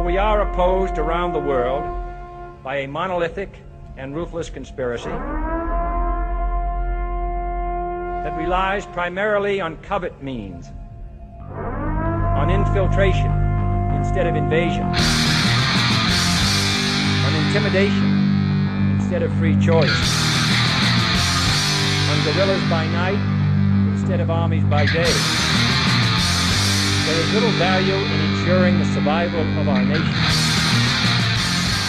we are opposed around the world by a monolithic and ruthless conspiracy that relies primarily on covert means, on infiltration instead of invasion, on intimidation instead of free choice, on guerrillas by night instead of armies by day. There is little value in ensuring the survival of our nation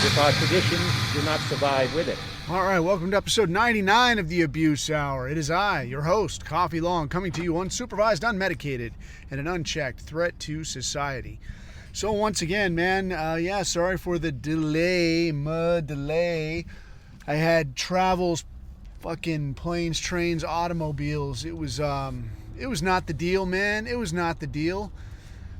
if our traditions do not survive with it. All right, welcome to episode 99 of the Abuse Hour. It is I, your host, Coffee Long, coming to you unsupervised, unmedicated, and an unchecked threat to society. So once again, man, sorry for the delay. I had travels, fucking planes, trains, automobiles. It was not the deal, man. It was not the deal.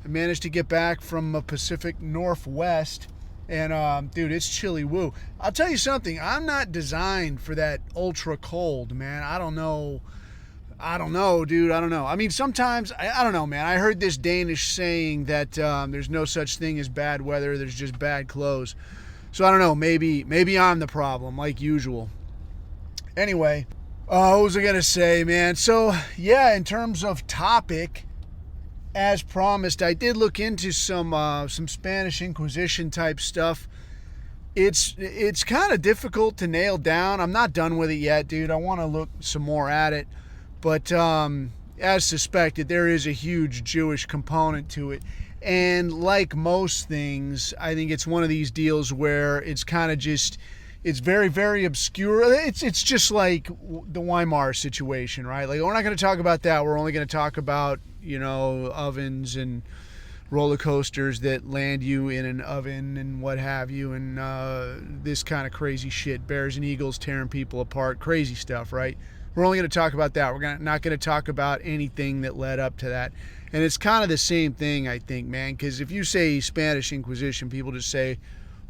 I managed to get back from the Pacific Northwest. And, dude, it's chilly woo. I'll tell you something. I'm not designed for that ultra cold, man. I don't know, dude. I don't know. I mean, sometimes, I don't know, man. I heard this Danish saying that there's no such thing as bad weather. There's just bad clothes. So, I don't know. Maybe I'm the problem, like usual. Anyway, what was I going to say, man? So, yeah, in terms of topic, as promised, I did look into some Spanish Inquisition type stuff. It's kind of difficult to nail down. I'm not done with it yet, dude. I want to look some more at it. But as suspected, there is a huge Jewish component to it. And like most things, I think it's one of these deals where it's kind of just, it's very, very obscure. It's just like the Weimar situation, right? Like, we're not going to talk about that. We're only going to talk about, you know, ovens and roller coasters that land you in an oven and what have you, and this kind of crazy shit, bears and eagles tearing people apart, crazy stuff, right? We're only going to talk about that. We're not going to talk about anything that led up to that. And it's kind of the same thing, I think, man, because if you say Spanish Inquisition, people just say,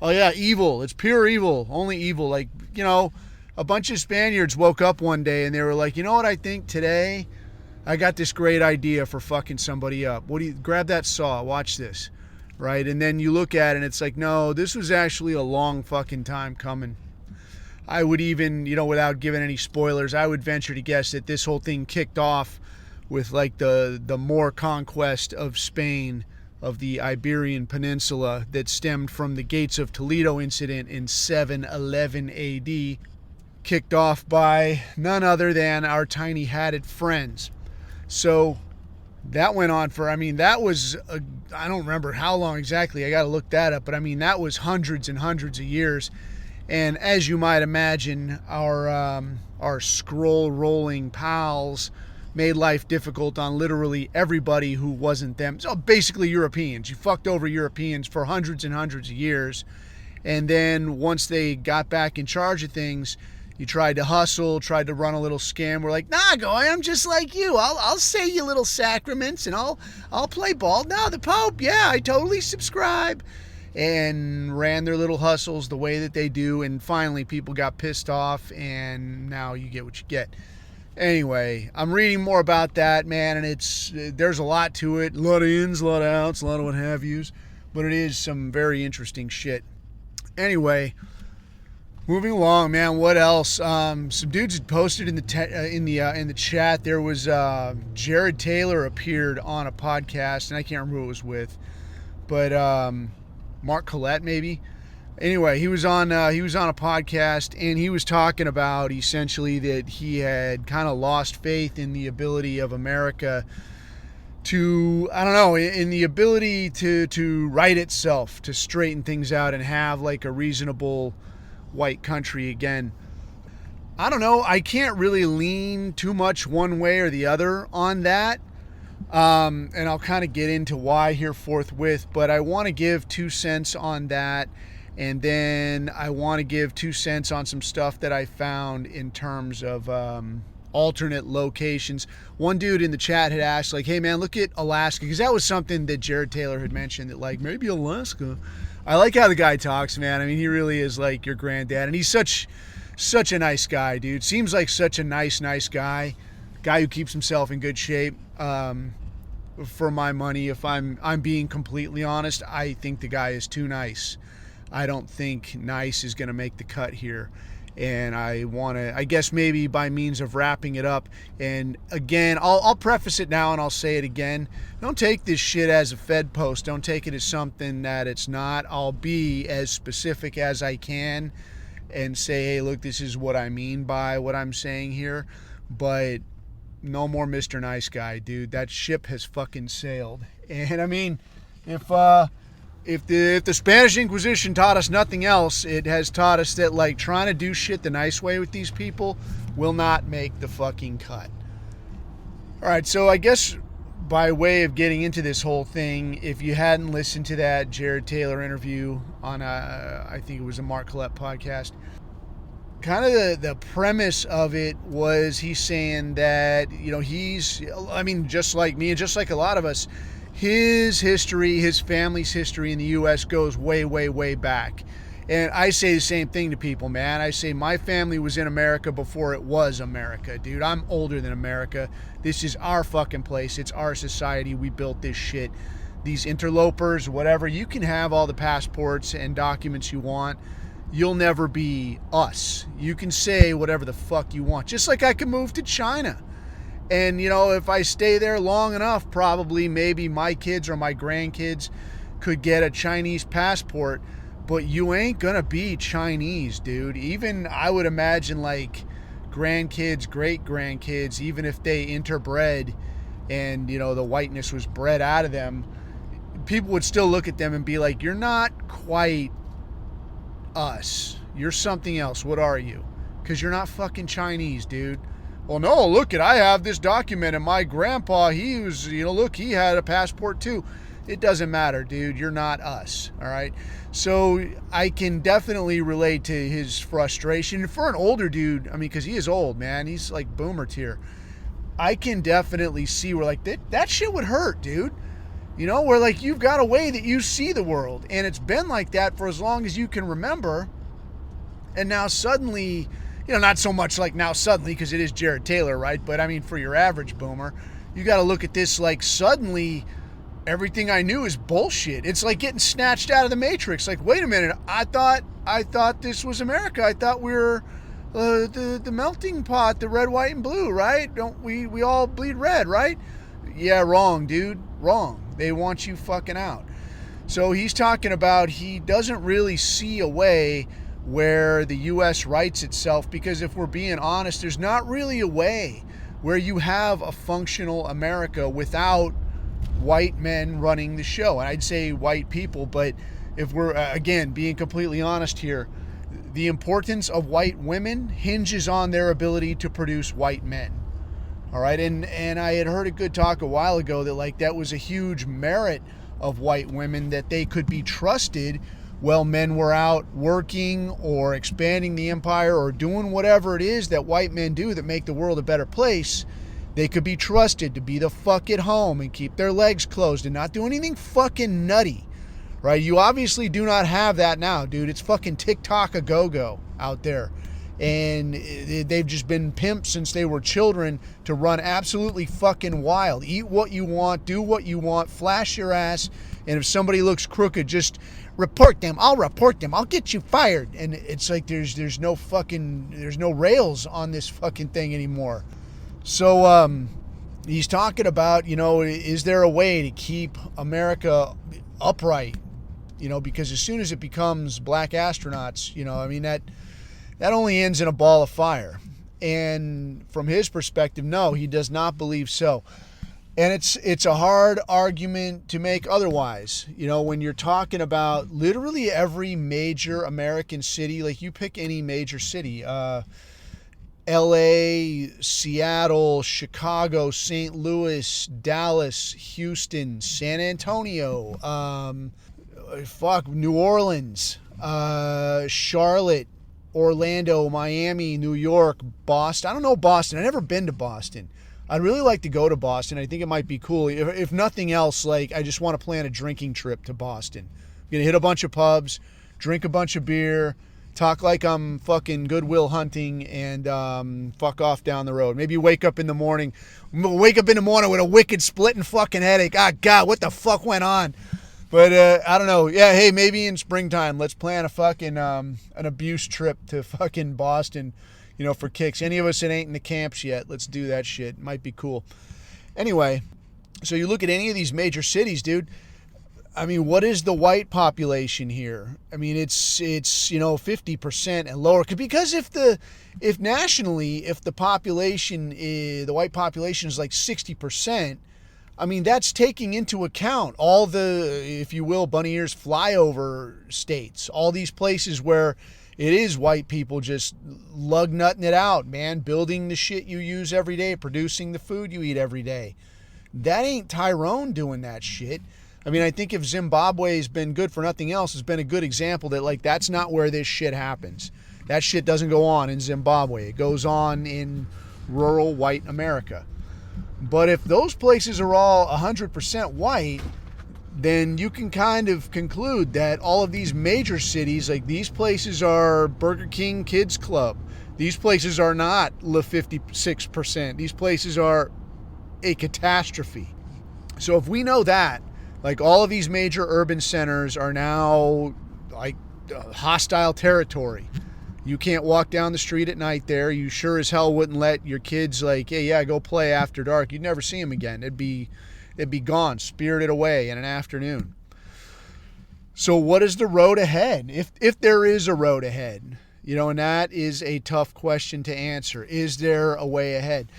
oh yeah, evil, it's pure evil, only evil. Like, you know, a bunch of Spaniards woke up one day and they were like, you know what I think today? I got this great idea for fucking somebody up. What do you, grab that saw, watch this, right? And then you look at it and it's like, no, this was actually a long fucking time coming. I would even, you know, without giving any spoilers, I would venture to guess that this whole thing kicked off with like the Moor conquest of Spain, of the Iberian Peninsula, that stemmed from the Gates of Toledo incident in 711 AD, kicked off by none other than our tiny hatted friends. So that went on for, I mean, that was, I don't remember how long exactly, I got to look that up, but I mean, that was hundreds and hundreds of years. And as you might imagine, our scroll rolling pals made life difficult on literally everybody who wasn't them. So basically Europeans. You fucked over Europeans for hundreds and hundreds of years. And then once they got back in charge of things, you tried to hustle, tried to run a little scam. We're like, nah, Goy, I'm just like you. I'll say you little sacraments and I'll play ball. No, the Pope, yeah, I totally subscribe. And ran their little hustles the way that they do. And finally, people got pissed off, and now you get what you get. Anyway, I'm reading more about that, man, and there's a lot to it. A lot of ins, a lot of outs, a lot of what have yous. But it is some very interesting shit. Anyway, moving along, man. What else? Some dudes had posted in the chat. There was Jared Taylor appeared on a podcast, and I can't remember who it was with, but Mark Collette maybe. Anyway, he was on a podcast, and he was talking about essentially that he had kind of lost faith in the ability of America to, I don't know, in the ability to right itself, to straighten things out and have like a reasonable white country again. I don't know. I can't really lean too much one way or the other on that. And I'll kind of get into why here forthwith, but I want to give 2 cents on that. And then I want to give 2 cents on some stuff that I found in terms of alternate locations. One dude in the chat had asked, like, hey, man, look at Alaska. Because that was something that Jared Taylor had mentioned, that, like, maybe Alaska. I like how the guy talks, man. I mean, he really is like your granddad. And he's such a nice guy, dude. Seems like such a nice guy. Guy who keeps himself in good shape. for my money. If I'm being completely honest, I think the guy is too nice. I don't think nice is going to make the cut here. And I guess maybe by means of wrapping it up, and again, I'll preface it now and I'll say it again. Don't take this shit as a Fed post. Don't take it as something that it's not. I'll be as specific as I can and say, hey, look, this is what I mean by what I'm saying here. But no more Mr. Nice Guy, dude. That ship has fucking sailed. And I mean, if the Spanish Inquisition taught us nothing else, it has taught us that, like, trying to do shit the nice way with these people will not make the fucking cut. All right, so I guess by way of getting into this whole thing, if you hadn't listened to that Jared Taylor interview on, I think it was a Mark Collette podcast, kind of the premise of it was he's saying that, just like me and just like a lot of us, his history, his family's history in the U.S. goes way, way, way back. And I say the same thing to people, man. I say my family was in America before it was America, dude. I'm older than America. This is our fucking place. It's our society. We built this shit. These interlopers, whatever, you can have all the passports and documents you want. You'll never be us. You can say whatever the fuck you want. Just like I can move to China. And, if I stay there long enough, probably maybe my kids or my grandkids could get a Chinese passport. But you ain't gonna be Chinese, dude. Even, I would imagine, like, grandkids, great-grandkids, even if they interbred and, the whiteness was bred out of them, people would still look at them and be like, you're not quite us. You're something else. What are you? Because you're not fucking Chinese, dude. Well, no, look I have this document, and my grandpa, he was, look, he had a passport too. It doesn't matter, dude. You're not us, all right? So I can definitely relate to his frustration. For an older dude, because he is old, man. He's like boomer tier. I can definitely see where, like, that shit would hurt, dude. Where, like, you've got a way that you see the world, and it's been like that for as long as you can remember, and now suddenly... not so much like now suddenly, because it is Jared Taylor, right? But for your average boomer, you got to look at this like suddenly everything I knew is bullshit. It's like getting snatched out of the Matrix. Like, wait a minute, I thought this was America. I thought we were the melting pot, the red, white, and blue, right? Don't we all bleed red, right? Yeah, wrong, dude, wrong. They want you fucking out. So he's talking about he doesn't really see a way where the U.S. rights itself, because if we're being honest, there's not really a way where you have a functional America without white men running the show. And I'd say white people, but if we're, again, being completely honest here, the importance of white women hinges on their ability to produce white men. All right, and I had heard a good talk a while ago that, like, that was a huge merit of white women, that they could be trusted while men were out working or expanding the empire or doing whatever it is that white men do that make the world a better place. They could be trusted to be the fuck at home and keep their legs closed and not do anything fucking nutty, right? You obviously do not have that now, dude. It's fucking TikTok a go-go out there. And they've just been pimped since they were children to run absolutely fucking wild. Eat what you want, do what you want, flash your ass, and if somebody looks crooked, just report them. I'll report them. I'll get you fired. And it's like there's no rails on this fucking thing anymore. So he's talking about, is there a way to keep America upright? Because as soon as it becomes black astronauts, that only ends in a ball of fire. And from his perspective, no, he does not believe so. And it's a hard argument to make otherwise. When you're talking about literally every major American city, like you pick any major city, LA, Seattle, Chicago, St. Louis, Dallas, Houston, San Antonio, New Orleans, Charlotte, Orlando, Miami, New York, Boston. I don't know Boston. I've never been to Boston. I'd really like to go to Boston. I think it might be cool. If nothing else, like, I just want to plan a drinking trip to Boston. I'm going to hit a bunch of pubs, drink a bunch of beer, Talk like I'm fucking Goodwill Hunting and fuck off down the road. Maybe wake up in the morning with a wicked splitting fucking headache. Ah, God, what the fuck went on? But I don't know. Yeah, hey, maybe in springtime, let's plan a fucking an abuse trip to fucking Boston, for kicks. Any of us that ain't in the camps yet, let's do that shit. Might be cool. Anyway, so you look at any of these major cities, dude. I mean, what is the white population here? I mean, it's 50% and lower. Because if nationally the population the white population is like 60%, I mean, that's taking into account all the, if you will, bunny ears flyover states, all these places where it is white people just lug nutting it out, man, building the shit you use every day, producing the food you eat every day. That ain't Tyrone doing that shit. I mean, I think if Zimbabwe's been good for nothing else, it's been a good example that, like, that's not where this shit happens. That shit doesn't go on in Zimbabwe. It goes on in rural white America. But if those places are all 100% white, then you can kind of conclude that all of these major cities, like these places are Burger King Kids Club. These places are not the 56%. These places are a catastrophe. So if we know that, like, all of these major urban centers are now like hostile territory. You can't walk down the street at night there. You sure as hell wouldn't let your kids, like, hey, yeah, go play after dark. You'd never see them again. They'd be gone, spirited away in an afternoon. So what is the road ahead? If there is a road ahead, and that is a tough question to answer. Is there a way ahead?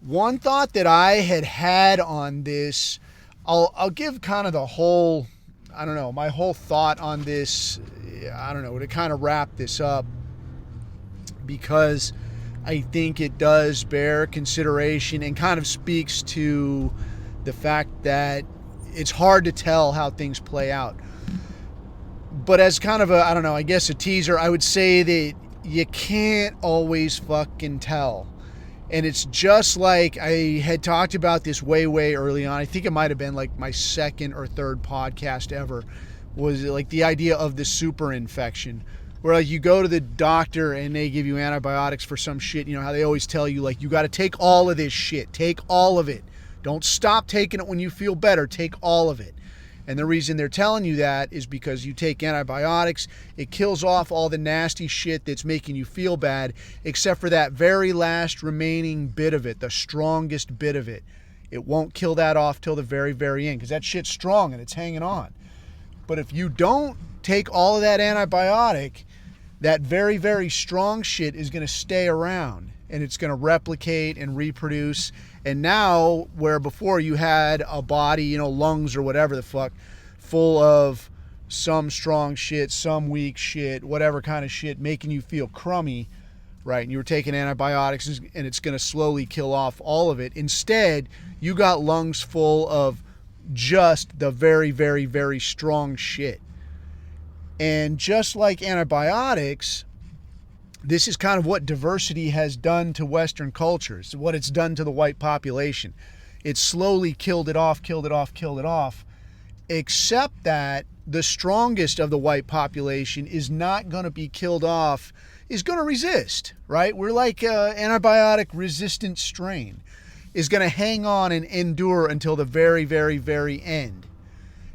One thought that I had on this, I'll give kind of the whole, my whole thought on this, to kind of wrap this up, because I think it does bear consideration and kind of speaks to the fact that it's hard to tell how things play out. But as kind of a teaser, I would say that you can't always fucking tell. And it's just like I had talked about this way, way early on. I think it might have been like my second or third podcast ever, was like the idea of the super infection, where like you go to the doctor and they give you antibiotics for some shit. How they always tell you, like, you got to take all of this shit. Take all of it. Don't stop taking it when you feel better. Take all of it. And the reason they're telling you that is because you take antibiotics, it kills off all the nasty shit that's making you feel bad, except for that very last remaining bit of it, the strongest bit of it. It won't kill that off till the very, very end, because that shit's strong and it's hanging on. But if you don't take all of that antibiotic, that very, very strong shit is going to stay around, and it's going to replicate and reproduce. And now, where before you had a body, lungs or whatever the fuck, full of some strong shit, some weak shit, whatever kind of shit, making you feel crummy, right? And you were taking antibiotics and it's going to slowly kill off all of it. Instead, you got lungs full of just the very, very, very strong shit. And just like antibiotics, this is kind of what diversity has done to Western cultures, what it's done to the white population. It slowly killed it off, except that the strongest of the white population is not going to be killed off, is going to resist, right? We're like an antibiotic resistant strain, is going to hang on and endure until the very, very, very end.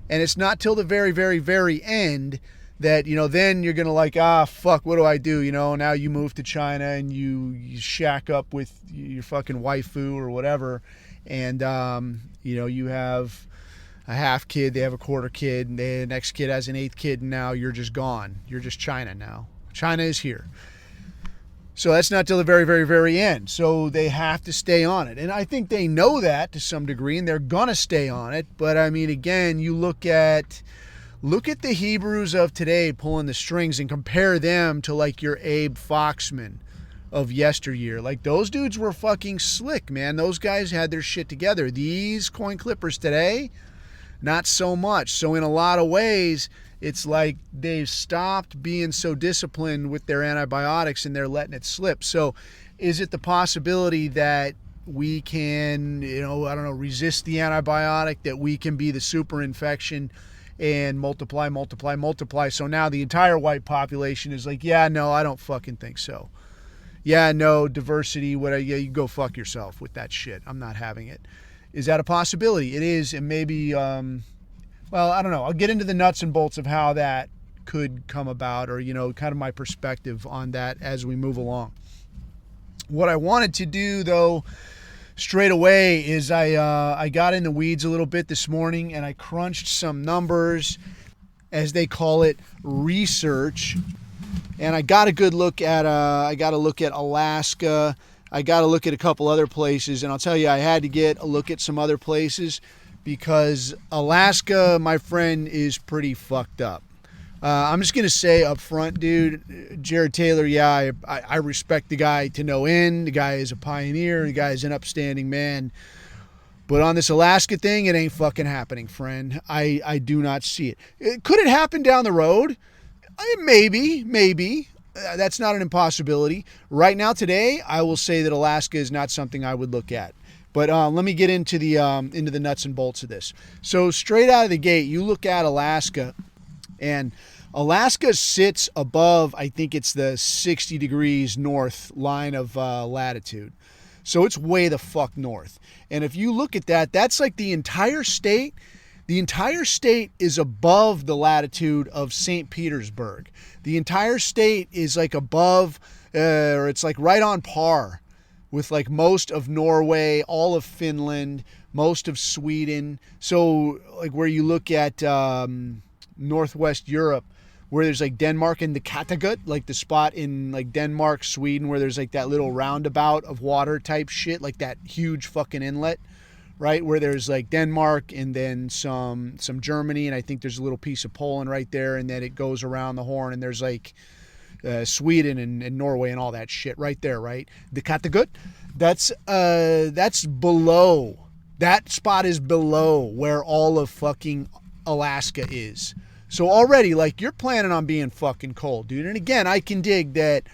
And it's not till the very, very, very end that, then you're going to like, fuck, what do I do? Now you move to China and you shack up with your fucking waifu or whatever. And, you have a half kid, they have a quarter kid, and the next kid has an eighth kid, and now you're just gone. You're just China now. China is here. So that's not till the very, very, very end. So they have to stay on it. And I think they know that to some degree, and they're going to stay on it. But I mean, again, you look at the Hebrews of today pulling the strings and compare them to like your Abe Foxman of yesteryear. Like, those dudes were fucking slick, man. Those guys had their shit together. These coin clippers today, not so much. So in a lot of ways, it's like they've stopped being so disciplined with their antibiotics and they're letting it slip. So is it the possibility that we can, resist the antibiotic, that we can be the super infection and multiply. So now the entire white population is like, yeah, no, I don't fucking think so. Yeah, no, diversity, whatever. Yeah, you go fuck yourself with that shit. I'm not having it. Is that a possibility? It is, and maybe, well, I don't know. I'll get into the nuts and bolts of how that could come about, or, kind of my perspective on that as we move along. What I wanted to do, though, straight away is I got in the weeds a little bit this morning, and I crunched some numbers, as they call it, research. And I got a good look at Alaska. I got to look at a couple other places, and I'll tell you, I had to get a look at some other places because Alaska, my friend, is pretty fucked up. I'm just going to say up front, dude, Jared Taylor, yeah, I respect the guy to no end. The guy is a pioneer. The guy is an upstanding man. But on this Alaska thing, it ain't fucking happening, friend. I do not see it. Could it happen down the road? Maybe. That's not an impossibility. Right now, today, I will say that Alaska is not something I would look at. But let me get into the nuts and bolts of this. So straight out of the gate, you look at Alaska, and Alaska sits above, I think it's the 60 degrees north line of latitude. So it's way the fuck north. And if you look at that, that's like the entire state. The entire state is above the latitude of St. Petersburg. The entire state is like above, or it's like right on par with like most of Norway, all of Finland, most of Sweden. So like where you look at Northwest Europe, where there's like Denmark and the Kattegat, like the spot in like Denmark, Sweden, where there's like that little roundabout of water type shit, like that huge fucking inlet, right? Where there's like Denmark and then some Germany, and I think there's a little piece of Poland right there, and then it goes around the horn, and there's like Sweden and Norway and all that shit right there, right? The Kattegat, that's below. That spot is below where all of fucking Alaska is. So already, like, you're planning on being fucking cold, dude. And again, I can dig that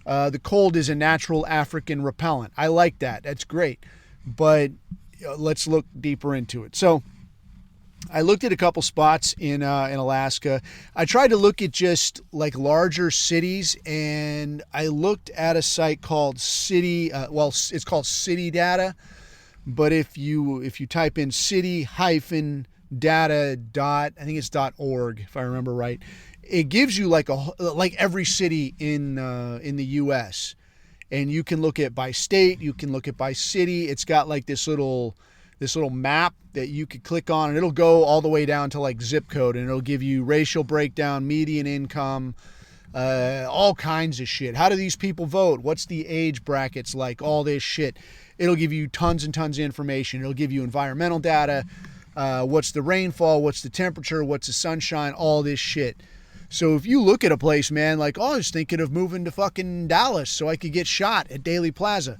the cold is a natural African repellent. I like that. That's great. But let's look deeper into it. So I looked at a couple spots in Alaska. I tried to look at just like larger cities, and I looked at a site called City. It's called City Data, but if you type in city-data I think it's .org if I remember right, it gives you like every city in the U.S. and you can look at by state, you can look at by city. It's got like this little map that you could click on, and it'll go all the way down to like zip code, and it'll give you racial breakdown, median income, all kinds of shit. How do these people vote? What's the age brackets like? All this shit. It'll give you tons and tons of information. It'll give you environmental data. What's the rainfall? What's the temperature? What's the sunshine? All this shit. So if you look at a place, man, like, I was thinking of moving to fucking Dallas so I could get shot at Daly Plaza.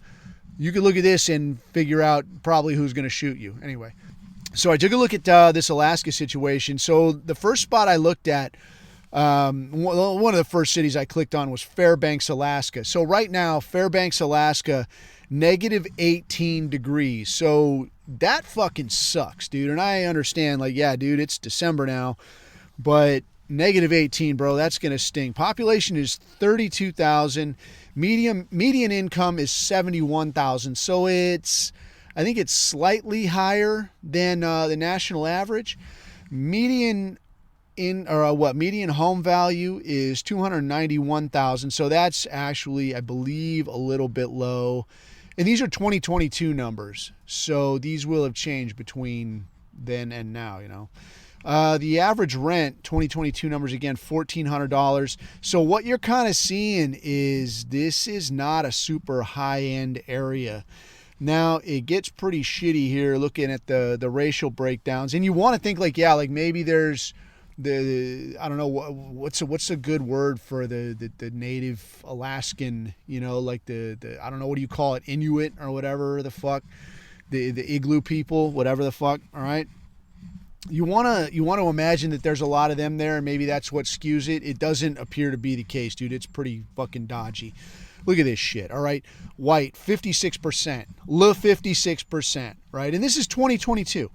You could look at this and figure out probably who's going to shoot you. Anyway, so I took a look at this Alaska situation. So the first spot I looked at, one of the first cities I clicked on was Fairbanks, Alaska. So right now, Fairbanks, Alaska, -18 degrees. So that fucking sucks, dude. And I understand, like, yeah, dude, it's December now, but -18, bro, that's going to sting. Population is 32,000. Median income is 71,000. So I think it's slightly higher than the national average. Median home value is 291,000. So that's actually, I believe, a little bit low. And these are 2022 numbers. So these will have changed between then and now, you know. The average rent, 2022 numbers again, $1,400. So what you're kind of seeing is this is not a super high-end area. Now, it gets pretty shitty here looking at the racial breakdowns. And you want to think like, yeah, like maybe there's I don't know, what's a good word for the native Alaskan, you know, like the I don't know, what do you call it, Inuit or whatever the fuck, the igloo people, whatever the fuck, all right? You want to imagine that there's a lot of them there, and maybe that's what skews it. It doesn't appear to be the case, dude. It's pretty fucking dodgy. Look at this shit, all right? White, 56%. 56%, right? And this is 2022.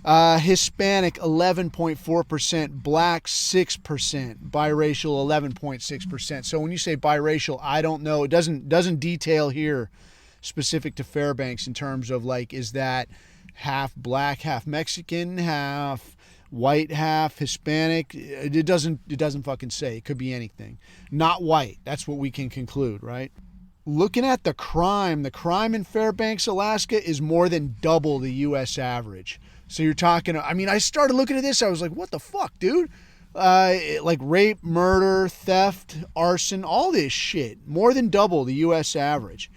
Hispanic 11.4%, black 6%, biracial 11.6%. So when you say biracial, I don't know. It doesn't detail here specific to Fairbanks in terms of like, is that half black, half Mexican, half white, half Hispanic? It doesn't fucking say. It could be anything. Not white. That's what we can conclude, right? Looking at the crime in Fairbanks, Alaska is more than double the U.S. average. So you're talking, I mean, I started looking at this, I was like, what the fuck, dude? Like rape, murder, theft, arson, all this shit, more than double the U.S. average.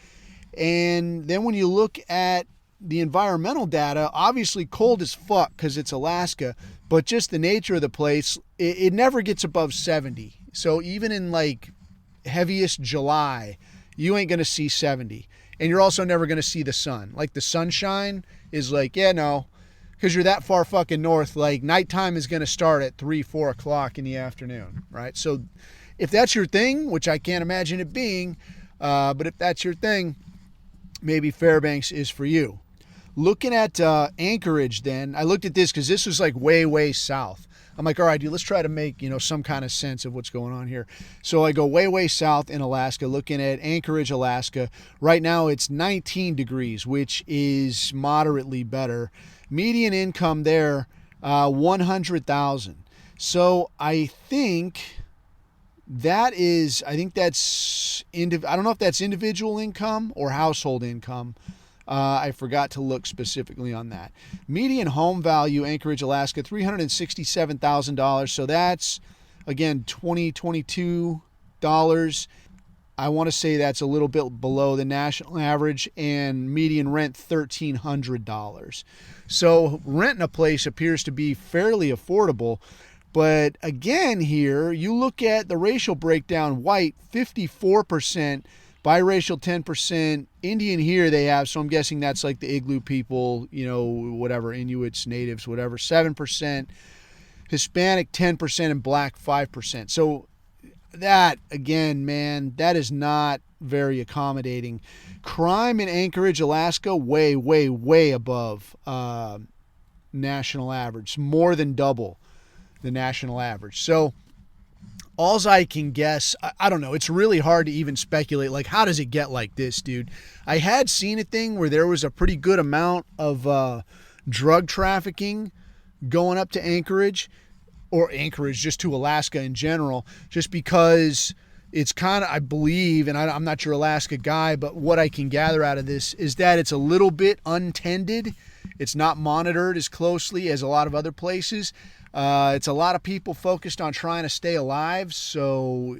And then when you look at the environmental data, obviously cold as fuck because it's Alaska, but just the nature of the place, it never gets above 70. So even in like heaviest July, you ain't going to see 70. And you're also never going to see the sun. Like the sunshine is like, yeah, no, because you're that far fucking north. Like nighttime is going to start at 3-4 o'clock in the afternoon, right? So if that's your thing, which I can't imagine it being, but if that's your thing, maybe Fairbanks is for you. Looking at Anchorage then, I looked at this because this was like way, way south. I'm like, all right, dude, let's try to make, some kind of sense of what's going on here. So I go way, way south in Alaska, looking at Anchorage, Alaska. Right now it's 19 degrees, which is moderately better. Median income there, 100,000. So I think that's, I don't know if that's individual income or household income. I forgot to look specifically on that. Median home value, Anchorage, Alaska, $367,000. So that's, again, $22. I want to say that's a little bit below the national average, and median rent, $1,300. So renting a place appears to be fairly affordable. But again here, you look at the racial breakdown, white, 54%, biracial 10%, Indian here they have, so I'm guessing that's like the Igloo people, whatever, Inuits, natives, whatever, 7%, Hispanic 10%, and black 5%. So that, again, man, that is not very accommodating. Crime in Anchorage, Alaska, way, way, way above national average, more than double the national average. So alls I can guess, I don't know. It's really hard to even speculate. Like, how does it get like this, dude? I had seen a thing where there was a pretty good amount of drug trafficking going up to Anchorage, or Anchorage just to Alaska in general, just because it's kind of, I believe, and I'm not your Alaska guy, but what I can gather out of this is that it's a little bit untended. It's not monitored as closely as a lot of other places. It's a lot of people focused on trying to stay alive. So,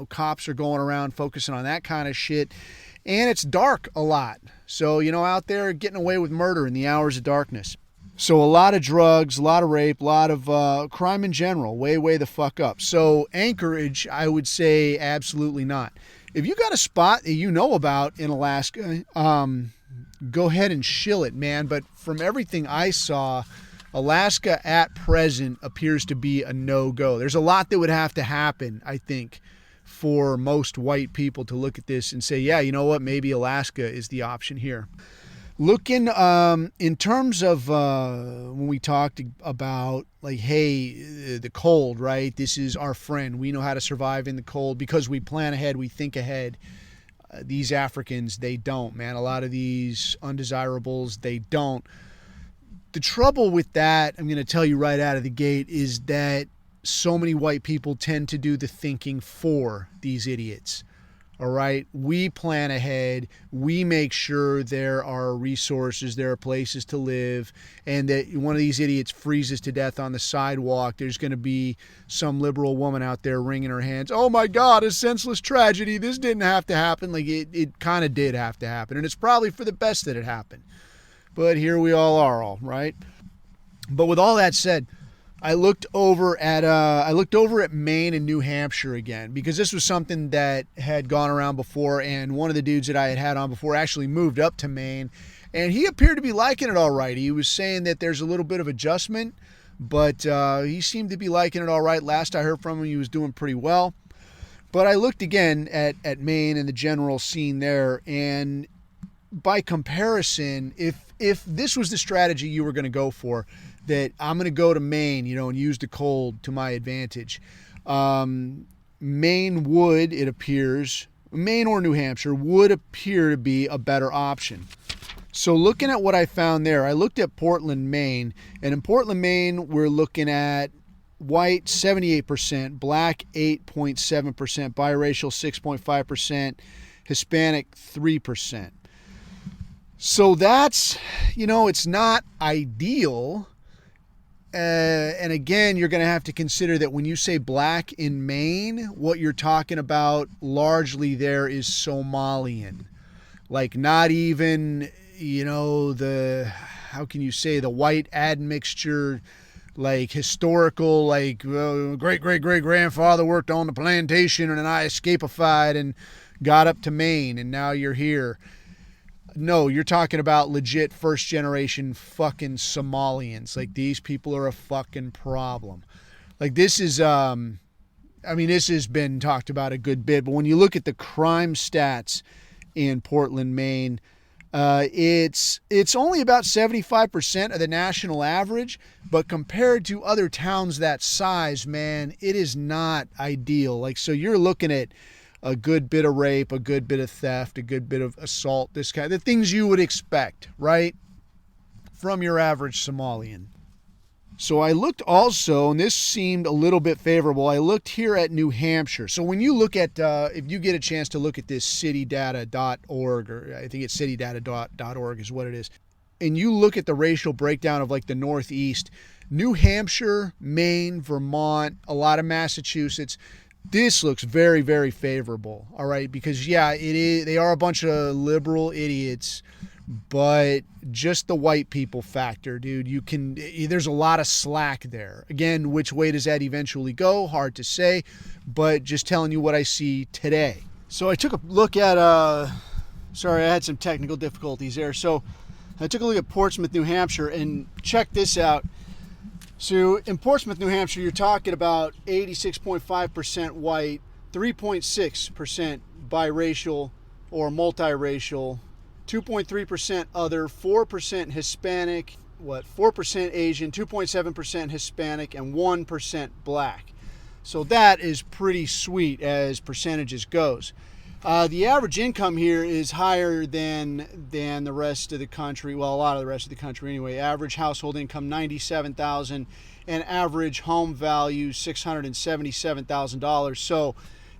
cops are going around focusing on that kind of shit. And it's dark a lot. So, out there getting away with murder in the hours of darkness. So a lot of drugs, a lot of rape, a lot of crime in general. Way, way the fuck up. So Anchorage, I would say absolutely not. If you got a spot that you know about in Alaska, go ahead and shill it, man. But from everything I saw, Alaska at present appears to be a no-go. There's a lot that would have to happen, I think, for most white people to look at this and say, yeah, you know what, maybe Alaska is the option here. Looking in terms of when we talked about, like, hey, the cold, right? This is our friend. We know how to survive in the cold because we plan ahead, we think ahead. These Africans, they don't, man. A lot of these undesirables, they don't. The trouble with that, I'm going to tell you right out of the gate, is that so many white people tend to do the thinking for these idiots. All right? We plan ahead. We make sure there are resources, there are places to live, and that one of these idiots freezes to death on the sidewalk. There's going to be some liberal woman out there wringing her hands. Oh my God, a senseless tragedy. This didn't have to happen. Like, it kind of did have to happen. And it's probably for the best that it happened. But here we all are, all right. But with all that said, I looked over at Maine and New Hampshire again, because this was something that had gone around before, and one of the dudes that I had on before actually moved up to Maine, and he appeared to be liking it all right. He was saying that there's a little bit of adjustment, but he seemed to be liking it all right. Last I heard from him, he was doing pretty well. But I looked again at Maine and the general scene there, and by comparison, if this was the strategy you were going to go for, that I'm going to go to Maine, and use the cold to my advantage. Maine would, it appears, Maine or New Hampshire would appear to be a better option. So looking at what I found there, I looked at Portland, Maine, and in Portland, Maine, we're looking at white 78%, black 8.7%, biracial 6.5%, Hispanic 3%. So that's, it's not ideal. And again, you're going to have to consider that when you say black in Maine, what you're talking about largely there is Somalian. Like not even, how can you say, the white admixture, like historical, like great-great-great-grandfather worked on the plantation and then I escapified and got up to Maine and now you're here. No, you're talking about legit first generation fucking Somalians. Like these people are a fucking problem. Like this is, this has been talked about a good bit, but when you look at the crime stats in Portland, Maine, it's only about 75% of the national average, but compared to other towns that size, man, it is not ideal. Like, so you're looking at a good bit of rape, a good bit of theft, a good bit of assault, the things you would expect, right, from your average Somalian. So I looked also, and this seemed a little bit favorable, I looked here at New Hampshire. So when you look at, if you get a chance to look at this citydata.org, or I think it's citydata.org is what it is, and you look at the racial breakdown of like the Northeast, New Hampshire, Maine, Vermont, a lot of Massachusetts, this looks very, very favorable, all right? Because, yeah, it is. They are a bunch of liberal idiots, but just the white people factor, dude. There's a lot of slack there. Again, which way does that eventually go? Hard to say, but just telling you what I see today. So I took a look at, sorry, I had some technical difficulties there. So I took a look at Portsmouth, New Hampshire, and check this out. So in Portsmouth, New Hampshire, you're talking about 86.5% white, 3.6% biracial or multiracial, 2.3% other, 4% Hispanic, 4% Asian, 2.7% Hispanic, and 1% black. So that is pretty sweet as percentages goes. The average income here is higher than the rest of the country. Well, a lot of the rest of the country anyway. Average household income $97,000 and average home value $677,000. So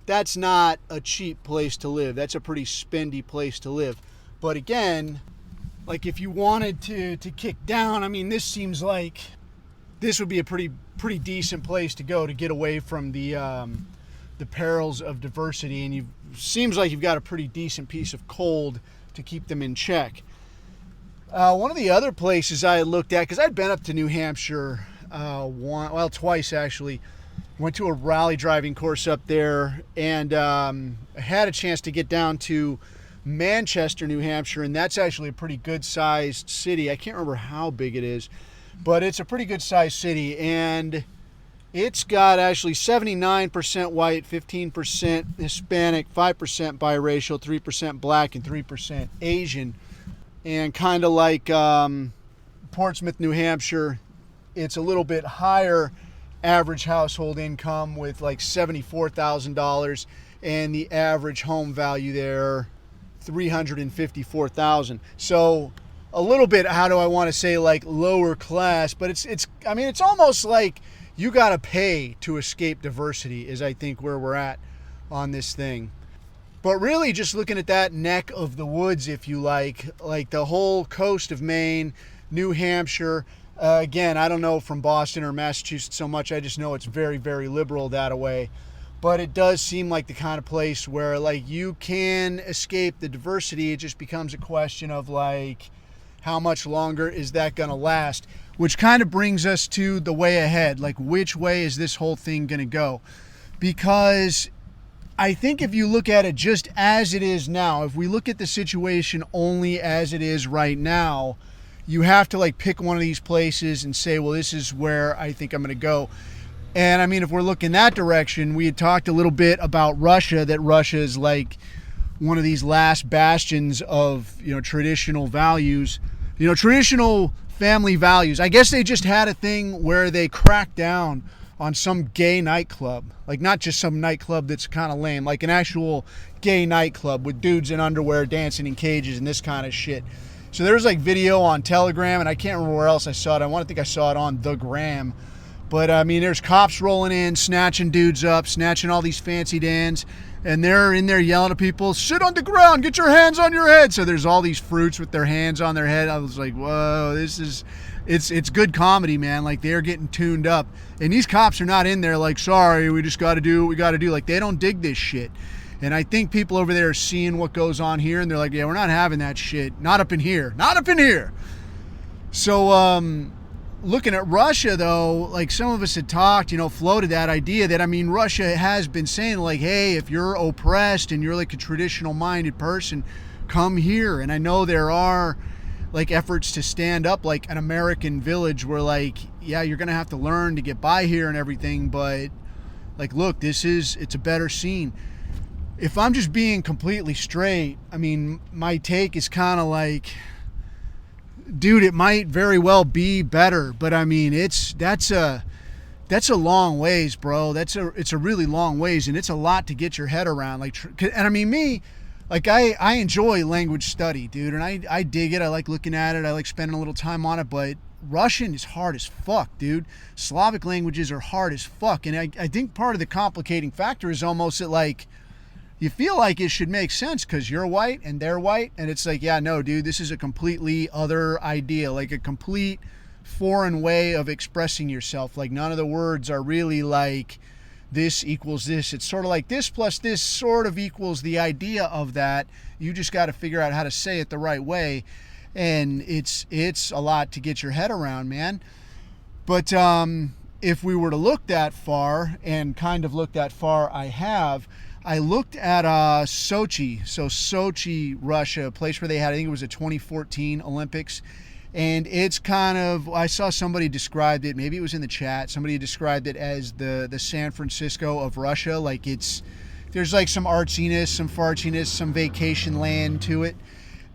that's not a cheap place to live. That's a pretty spendy place to live. But again, like if you wanted to kick down, this seems like this would be a pretty decent place to go to get away from the perils of diversity, and seems like you've got a pretty decent piece of cold to keep them in check. One of the other places I looked at, because I'd been up to New Hampshire twice actually, went to a rally driving course up there, and had a chance to get down to Manchester, New Hampshire, and that's actually a pretty good sized city. I can't remember how big it is, but it's a pretty good sized city, and it's got actually 79% white, 15% Hispanic, 5% biracial, 3% black, and 3% Asian. And kind of like Portsmouth, New Hampshire, it's a little bit higher average household income with like $74,000, and the average home value there, $354,000. So a little bit, how do I want to say, like lower class, but it's almost like you got to pay to escape diversity is, I think, where we're at on this thing. But really just looking at that neck of the woods, if you like the whole coast of Maine, New Hampshire, again, I don't know from Boston or Massachusetts so much. I just know it's very, very liberal that way. But it does seem like the kind of place where like you can escape the diversity. It just becomes a question of like, how much longer is that going to last? Which kind of brings us to the way ahead. Like, which way is this whole thing going to go? Because I think if you look at it just as it is now, if we look at the situation only as it is right now, you have to like pick one of these places and say, well, this is where I think I'm going to go. And I mean, if we're looking that direction, we had talked a little bit about Russia, that Russia is like one of these last bastions of, traditional values, traditional family values. I guess they just had a thing where they cracked down on some gay nightclub. Like, not just some nightclub that's kind of lame, like an actual gay nightclub with dudes in underwear dancing in cages and this kind of shit. So there was like video on Telegram, and I can't remember where else I saw it. I think I saw it on The Gram. But I mean, there's cops rolling in, snatching dudes up, snatching all these fancy dans, and they're in there yelling at people, sit on the ground, get your hands on your head. So there's all these fruits with their hands on their head. I was like, whoa, it's good comedy, man. Like, they're getting tuned up. And these cops are not in there like, sorry, we just got to do what we got to do. Like, they don't dig this shit. And I think people over there are seeing what goes on here, and they're like, yeah, we're not having that shit. Not up in here. Not up in here. So, looking at Russia, though, like, some of us had talked, floated that idea that, I mean, Russia has been saying, like, hey, if you're oppressed and you're like a traditional-minded person, come here. And I know there are, like, efforts to stand up, like, an American village where, like, yeah, you're going to have to learn to get by here and everything, but, like, look, it's a better scene. If I'm just being completely straight, I mean, my take is kind of like, dude, it might very well be better, but I mean, that's a long ways, bro. It's a really long ways, and it's a lot to get your head around. Like, and I mean, me, like, I enjoy language study, dude, and I dig it. I like looking at it. I like spending a little time on it, but Russian is hard as fuck, dude. Slavic languages are hard as fuck, and I think part of the complicating factor is almost that, like, you feel like it should make sense because you're white and they're white, and it's like, yeah, no, dude, this is a completely other idea, like a complete foreign way of expressing yourself. Like, none of the words are really like this equals this. It's sort of like this plus this sort of equals the idea of that. You just got to figure out how to say it the right way, and it's a lot to get your head around, man. But if we were to look that far, and kind of look that far, I looked at Sochi. So Sochi, Russia, a place where they had, I think it was a 2014 Olympics. And it's kind of, I saw somebody described it, maybe it was in the chat, somebody described it as the San Francisco of Russia. Like, there's like some artsiness, some fartsiness, some vacation land to it.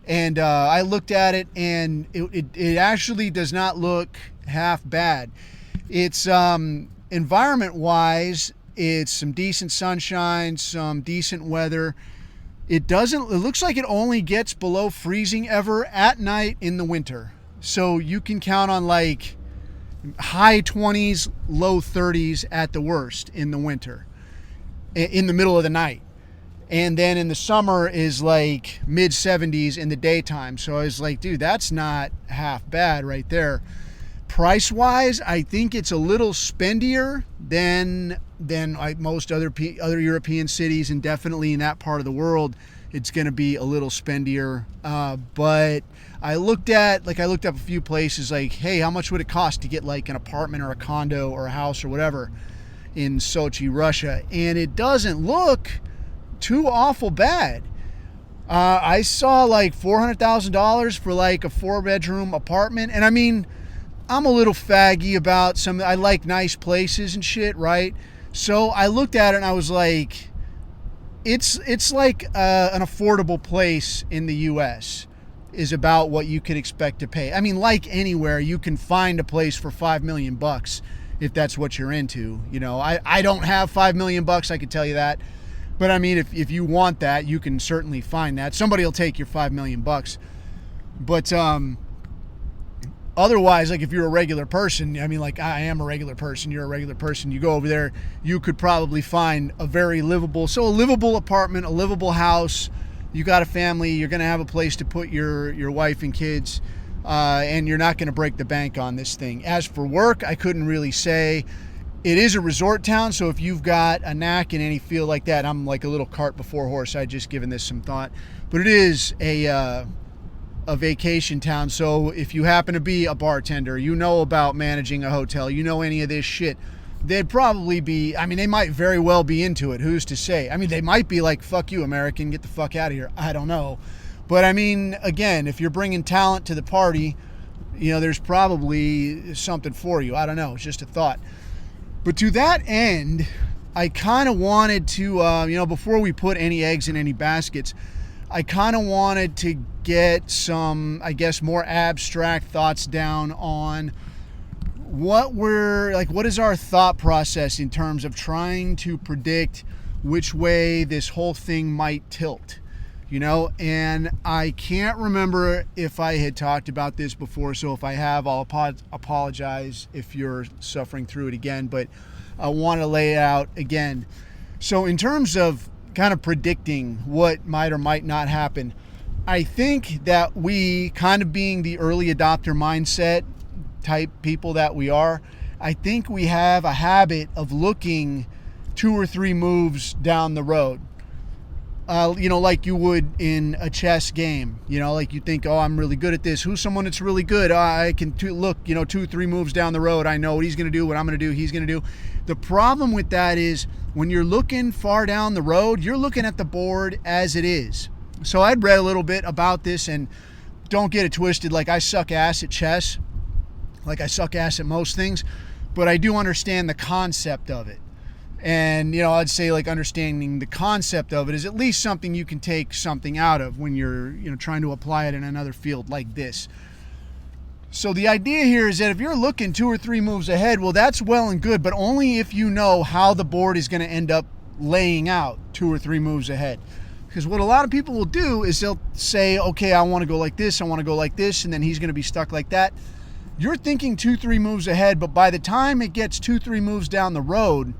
And I looked at it, and it actually does not look half bad. It's environment-wise, it's some decent sunshine, some decent weather. It looks like it only gets below freezing ever at night in the winter. So you can count on like high 20s, low 30s at the worst in the winter, in the middle of the night. And then in the summer is like mid 70s in the daytime. So I was like, dude, that's not half bad right there. Price wise, I think it's a little spendier than like most other European cities, and definitely in that part of the world, it's going to be a little spendier. But I looked up a few places, like, hey, how much would it cost to get like an apartment or a condo or a house or whatever in Sochi, Russia? And it doesn't look too awful bad. I saw like $400,000 for like a 4-bedroom apartment, and I mean, I'm a little faggy about I like nice places and shit, right? So I looked at it and I was like, it's like an affordable place in the U.S. is about what you could expect to pay. I mean, like anywhere, you can find a place for $5 million if that's what you're into. I don't have $5 million, I can tell you that. But I mean, if you want that, you can certainly find that. Somebody will take your $5 million. But otherwise, like, if you're a regular person, I mean, like, I am a regular person, you're a regular person, you go over there, you could probably find a livable apartment, a livable house. You got a family, you're going to have a place to put your wife and kids, and you're not going to break the bank on this thing. As for work, I couldn't really say. It is a resort town, so if you've got a knack in any field like that, I'm like a little cart before horse, I'd just given this some thought. But it is a vacation town, so if you happen to be a bartender, about managing a hotel, any of this shit, they'd probably be, I mean, they might very well be into it. Who's to say? I mean, they might be like, fuck you, American, get the fuck out of here. I don't know. But I mean, again, if you're bringing talent to the party, there's probably something for you. I don't know. It's just a thought. But to that end, I kind of wanted to, before we put any eggs in any baskets, I kind of wanted to get some, I guess, more abstract thoughts down on what is our thought process in terms of trying to predict which way this whole thing might tilt, and I can't remember if I had talked about this before, so if I have, I'll apologize if you're suffering through it again, but I want to lay it out again. So in terms of kind of predicting what might or might not happen, I think that we, kind of being the early adopter mindset type people that we are, I think we have a habit of looking 2 or 3 moves down the road. Like you would in a chess game, like you think, oh, I'm really good at this. Who's someone that's really good? I can look, 2 or 3 moves down the road. I know what he's going to do, what I'm going to do, he's going to do. The problem with that is when you're looking far down the road, you're looking at the board as it is. So I'd read a little bit about this, and don't get it twisted. Like, I suck ass at chess. Like, I suck ass at most things, but I do understand the concept of it. And, I'd say like understanding the concept of it is at least something you can take something out of when you're, trying to apply it in another field like this. So the idea here is that if you're looking 2 or 3 moves ahead, well, that's well and good, but only if you know how the board is going to end up laying out 2 or 3 moves ahead. Because what a lot of people will do is they'll say, okay, I want to go like this, I want to go like this, and then he's going to be stuck like that. You're thinking 2, 3 moves ahead, but by the time it gets 2, 3 moves down the road,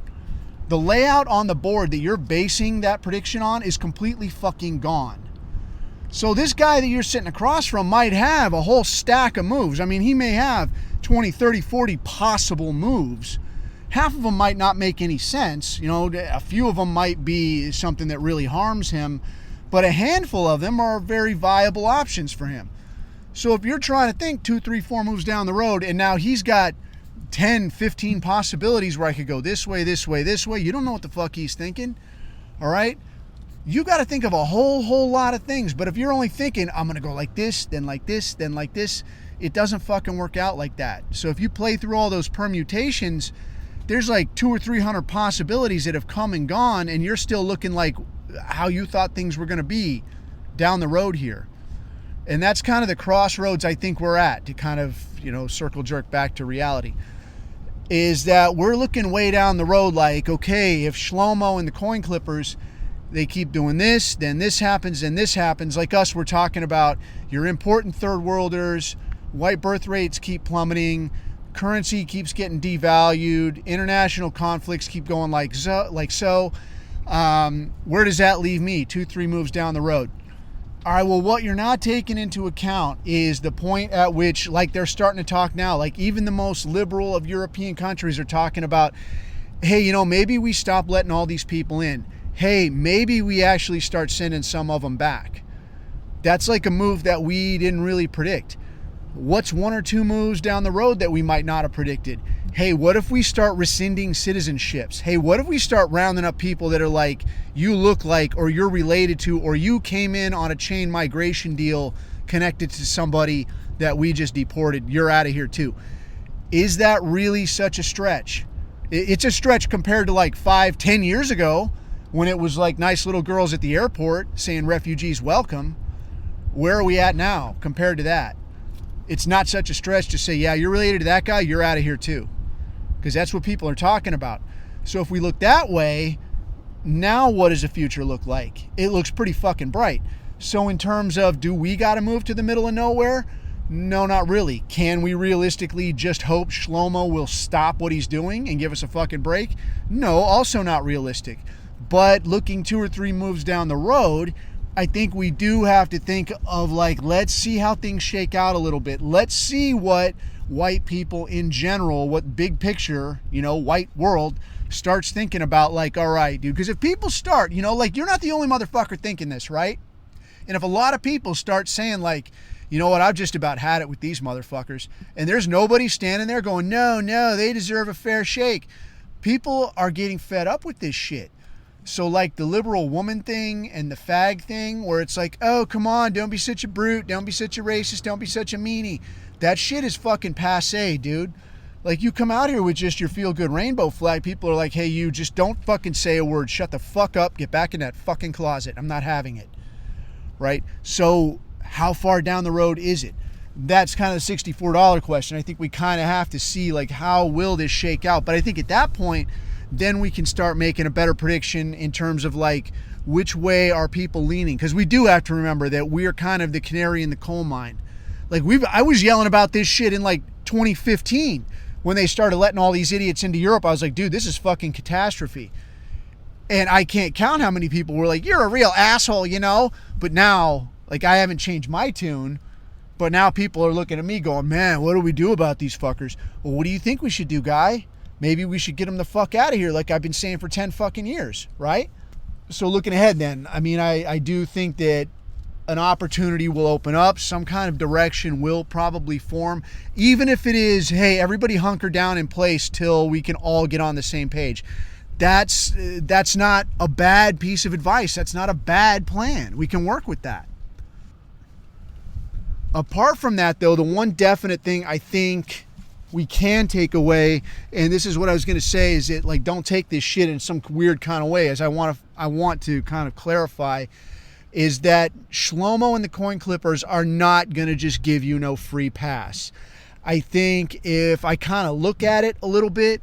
the layout on the board that you're basing that prediction on is completely fucking gone. So this guy that you're sitting across from might have a whole stack of moves. I mean, he may have 20, 30, 40 possible moves. Half of them might not make any sense. A few of them might be something that really harms him, but a handful of them are very viable options for him. So if you're trying to think 2, 3, 4 moves down the road, and now he's got 10, 15 possibilities where I could go this way, this way, this way. You don't know what the fuck he's thinking. All right? You got to think of a whole lot of things. But if you're only thinking, I'm going to go like this, then like this, then like this, it doesn't fucking work out like that. So if you play through all those permutations, there's like 200 or 300 possibilities that have come and gone, and you're still looking like how you thought things were going to be down the road here. And that's kind of the crossroads I think we're at, to kind of, circle jerk back to reality. Is that we're looking way down the road like, okay, if Shlomo and the coin clippers, they keep doing this, then this happens, and this happens. Like us, we're talking about your important third worlders, white birth rates keep plummeting, currency keeps getting devalued, international conflicts keep going like so. Where does that leave me 2, 3 moves down the road? All right, well, what you're not taking into account is the point at which, like they're starting to talk now, like even the most liberal of European countries are talking about, hey, maybe we stop letting all these people in. Hey, maybe we actually start sending some of them back. That's like a move that we didn't really predict. What's 1 or 2 moves down the road that we might not have predicted? Hey, what if we start rescinding citizenships? Hey, what if we start rounding up people that are like, you look like, or you're related to, or you came in on a chain migration deal connected to somebody that we just deported. You're out of here too. Is that really such a stretch? It's a stretch compared to like 5, 10 years ago when it was like nice little girls at the airport saying refugees welcome. Where are we at now compared to that? It's not such a stretch to say, yeah, you're related to that guy, you're out of here too. Because that's what people are talking about. So if we look that way, now what does the future look like? It looks pretty fucking bright. So in terms of, do we got to move to the middle of nowhere? No, not really. Can we realistically just hope Shlomo will stop what he's doing and give us a fucking break? No, also not realistic. But looking 2 or 3 moves down the road, I think we do have to think of like, let's see how things shake out a little bit. Let's see what white people in general, what big picture, white world starts thinking about, like, all right, dude, because if people start, like, you're not the only motherfucker thinking this, right? And if a lot of people start saying like, you know what, I've just about had it with these motherfuckers, and there's nobody standing there going, no, they deserve a fair shake. People are getting fed up with this shit. So like the liberal woman thing and the fag thing where it's like, oh, come on, don't be such a brute, don't be such a racist, don't be such a meanie. That shit is fucking passe, dude. Like, you come out here with just your feel-good rainbow flag, people are like, hey, you just don't fucking say a word. Shut the fuck up. Get back in that fucking closet. I'm not having it. Right? So how far down the road is it? That's kind of the $64 question. I think we kind of have to see like how will this shake out. But I think at that point, then we can start making a better prediction in terms of like which way are people leaning. Because we do have to remember that we're kind of the canary in the coal mine. Like I was yelling about this shit in like 2015 when they started letting all these idiots into Europe. I was like, dude, this is fucking catastrophe. And I can't count how many people were like, you're a real asshole, you know? But now, like, I haven't changed my tune. But now people are looking at me going, man, what do we do about these fuckers? Well, what do you think we should do, guy? Maybe we should get them the fuck out of here like I've been saying for 10 fucking years, right? So looking ahead then, I mean, I do think that an opportunity will open up. Some kind of direction will probably form. Even if it is, hey, everybody hunker down in place till we can all get on the same page. That's not a bad piece of advice. That's not a bad plan. We can work with that. Apart from that, though, the one definite thing I think we can take away, and this is what I was going to say, is that like don't take this shit in some weird kind of way, as I want to kind of clarify, is that Shlomo and the coin clippers are not going to just give you no free pass. I think if I kind of look at it a little bit,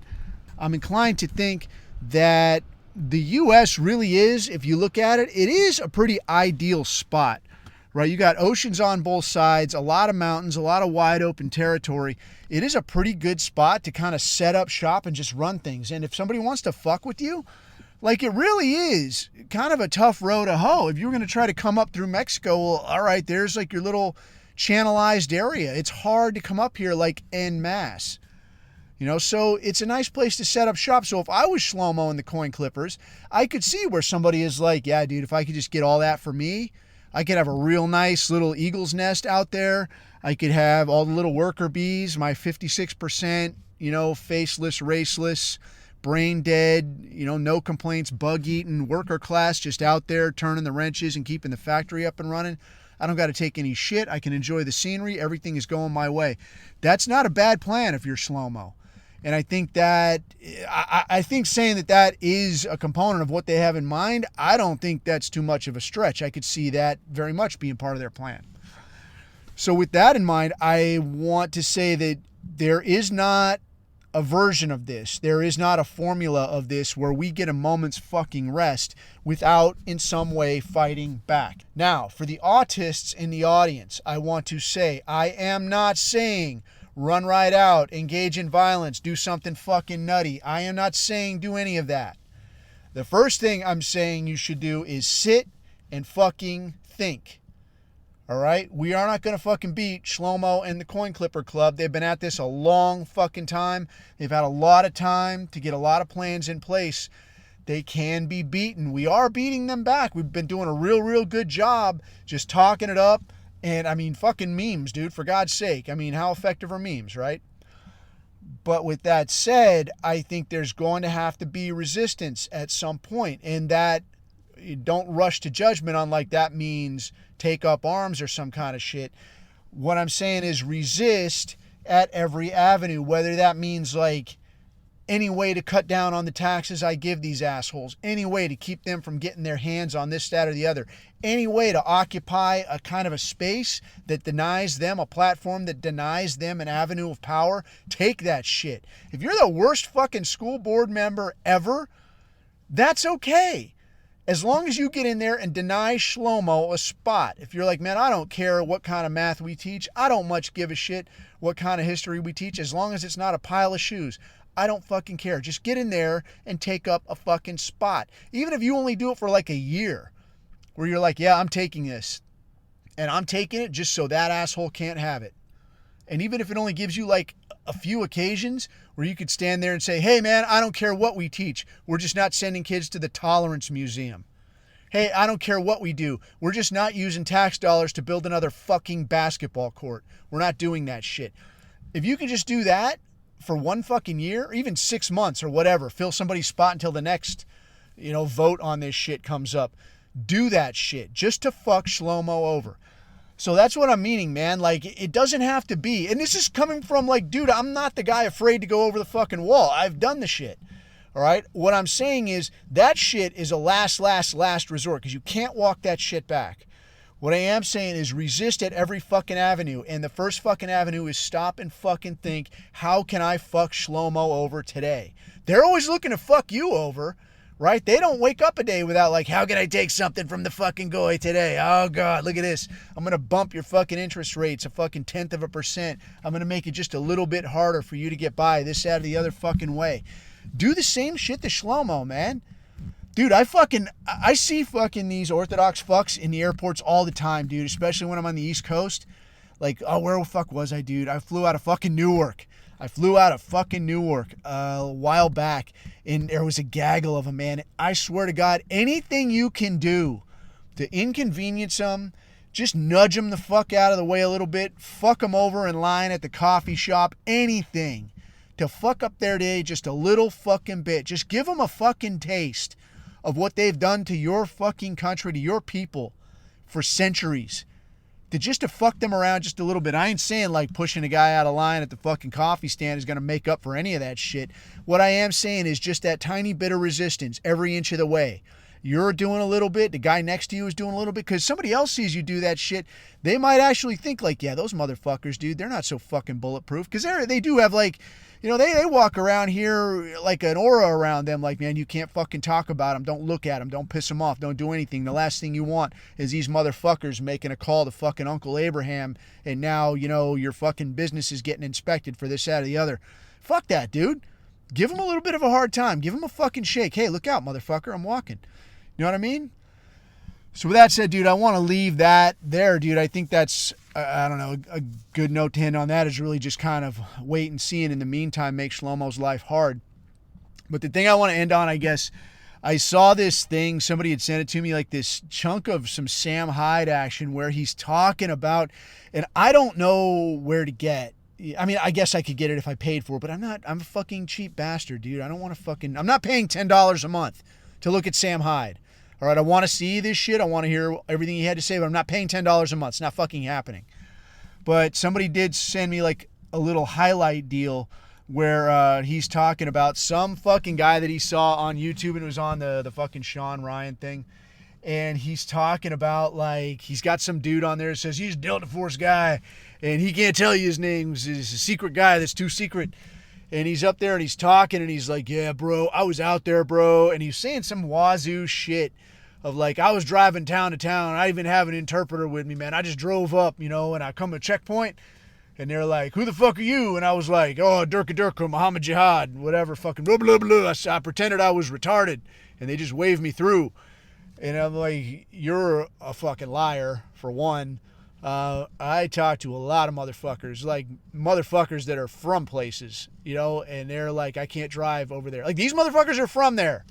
I'm inclined to think that the U.S. really is, if you look at it, it is a pretty ideal spot. Right, you got oceans on both sides, a lot of mountains, a lot of wide open territory. It is a pretty good spot to kind of set up shop and just run things. And if somebody wants to fuck with you, like it really is kind of a tough road to hoe. If you were going to try to come up through Mexico, well, all right, there's like your little channelized area. It's hard to come up here like en masse. You know, so it's a nice place to set up shop. So if I was Shlomo and the coin clippers, I could see where somebody is like, yeah, dude, if I could just get all that for me, I could have a real nice little eagle's nest out there. I could have all the little worker bees, my 56%, you know, faceless, raceless, brain dead, you know, no complaints, bug-eaten worker class just out there turning the wrenches and keeping the factory up and running. I don't got to take any shit. I can enjoy the scenery. Everything is going my way. That's not a bad plan if you're Shlomo. And I think that, I think saying that is a component of what they have in mind, I don't think that's too much of a stretch. I could see that very much being part of their plan. So with that in mind, I want to say that there is not a version of this. There is not a formula of this where we get a moment's fucking rest without in some way fighting back. Now, for the autists in the audience, I want to say, I am not saying run right out, engage in violence, do something fucking nutty. I am not saying do any of that. The first thing I'm saying you should do is sit and fucking think. All right? We are not going to fucking beat Shlomo and the Coin Clipper Club. They've been at this a long fucking time. They've had a lot of time to get a lot of plans in place. They can be beaten. We are beating them back. We've been doing a real good job just talking it up. And I mean, fucking memes, dude, for God's sake. I mean, how effective are memes, right? But with that said, I think there's going to have to be resistance at some point. And that, don't rush to judgment on like that means take up arms or some kind of shit. What I'm saying is resist at every avenue, whether that means like any way to cut down on the taxes I give these assholes, any way to keep them from getting their hands on this, that, or the other, any way to occupy a kind of a space that denies them, a platform that denies them an avenue of power, take that shit. If you're the worst fucking school board member ever, that's okay. As long as you get in there and deny Shlomo a spot. If you're like, man, I don't care what kind of math we teach. I don't much give a shit what kind of history we teach, as long as it's not a pile of shoes. I don't fucking care. Just get in there and take up a fucking spot. Even if you only do it for like a year, where you're like, yeah, I'm taking this. And I'm taking it just so that asshole can't have it. And even if it only gives you like a few occasions where you could stand there and say, hey man, I don't care what we teach. We're just not sending kids to the Tolerance Museum. Hey, I don't care what we do. We're just not using tax dollars to build another fucking basketball court. We're not doing that shit. If you can just do that for one fucking year, or even 6 months or whatever, fill somebody's spot until the next, vote on this shit comes up. Do that shit just to fuck Shlomo over. So that's what I'm meaning, man. Like, it doesn't have to be, and this is coming from like, dude, I'm not the guy afraid to go over the fucking wall. I've done the shit. All right. What I'm saying is that shit is a last resort, because you can't walk that shit back. What I am saying is resist at every fucking avenue. And the first fucking avenue is stop and fucking think, how can I fuck Shlomo over today? They're always looking to fuck you over, right? They don't wake up a day without like, how can I take something from the fucking goy today? Oh God, look at this. I'm going to bump your fucking interest rates a fucking 1/10%. I'm going to make it just a little bit harder for you to get by this, that, or the other fucking way. Do the same shit to Shlomo, man. Dude, I see fucking these Orthodox fucks in the airports all the time, dude, especially when I'm on the East Coast. Like, oh, where the fuck was I, dude? I flew out of fucking Newark a while back, and there was a gaggle of them, man. I swear to God, anything you can do to inconvenience them, just nudge them the fuck out of the way a little bit, fuck them over in line at the coffee shop, anything to fuck up their day just a little fucking bit. Just give them a fucking taste of what they've done to your fucking country, to your people for centuries. To fuck them around just a little bit. I ain't saying like pushing a guy out of line at the fucking coffee stand is going to make up for any of that shit. What I am saying is just that tiny bit of resistance every inch of the way. You're doing a little bit, the guy next to you is doing a little bit, because somebody else sees you do that shit. They might actually think like, yeah, those motherfuckers, dude, they're not so fucking bulletproof. Because they do have like, you know, they walk around here like an aura around them, like, man, you can't fucking talk about them. Don't look at them. Don't piss them off. Don't do anything. The last thing you want is these motherfuckers making a call to fucking Uncle Abraham, and now, you know, your fucking business is getting inspected for this, that, or the other. Fuck that, dude. Give them a little bit of a hard time. Give them a fucking shake. Hey, look out, motherfucker. I'm walking. You know what I mean? So with that said, dude, I want to leave that there, dude. I think that's, I don't know, a good note to end on that is really just kind of wait and see, and in the meantime, make Shlomo's life hard. But the thing I want to end on, I guess, I saw this thing, somebody had sent it to me, like this chunk of some Sam Hyde action where he's talking about, and I don't know where to get. I mean, I guess I could get it if I paid for it, but I'm a fucking cheap bastard, dude. I don't want to I'm not paying $10 a month to look at Sam Hyde. All right, I want to see this shit. I want to hear everything he had to say, but I'm not paying $10 a month. It's not fucking happening. But somebody did send me like a little highlight deal where he's talking about some fucking guy that he saw on YouTube, and it was on the fucking Sean Ryan thing. And he's talking about, like, he's got some dude on there that says he's a Delta Force guy, and he can't tell you his name. He's a secret guy that's too secret. And he's up there and he's talking and he's like, yeah, bro, I was out there, bro. And he's saying some wazoo shit of like, I was driving town to town. I even have an interpreter with me, man. I just drove up, you know, and I come to a checkpoint and they're like, who the fuck are you? And I was like, oh, Durka, Muhammad Jihad, whatever, fucking blah, blah, blah. I pretended I was retarded and they just waved me through. And I'm like, you're a fucking liar, for one. I talk to a lot of motherfuckers, like motherfuckers that are from places, you know, and they're like, I can't drive over there. Like, these motherfuckers are from there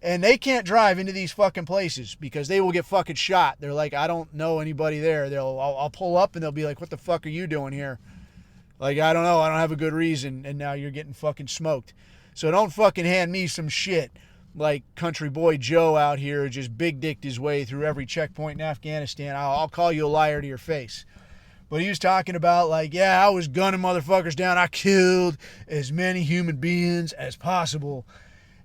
and they can't drive into these fucking places because they will get fucking shot. They're like, I don't know anybody there. I'll pull up and they'll be like, what the fuck are you doing here? Like, I don't know. I don't have a good reason. And now you're getting fucking smoked. So don't fucking hand me some shit like country boy Joe out here just big dicked his way through every checkpoint in Afghanistan. I'll call you a liar to your face. But he was talking about, like, yeah, I was gunning motherfuckers down. I killed as many human beings as possible.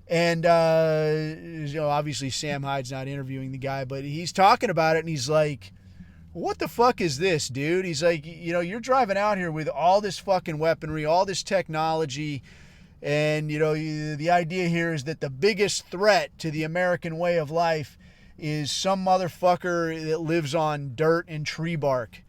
And, you know, obviously Sam Hyde's not interviewing the guy, but he's talking about it and he's like, what the fuck is this, dude? He's like, you know, you're driving out here with all this fucking weaponry, all this technology, and, you know, the idea here is that the biggest threat to the American way of life is some motherfucker that lives on dirt and tree bark.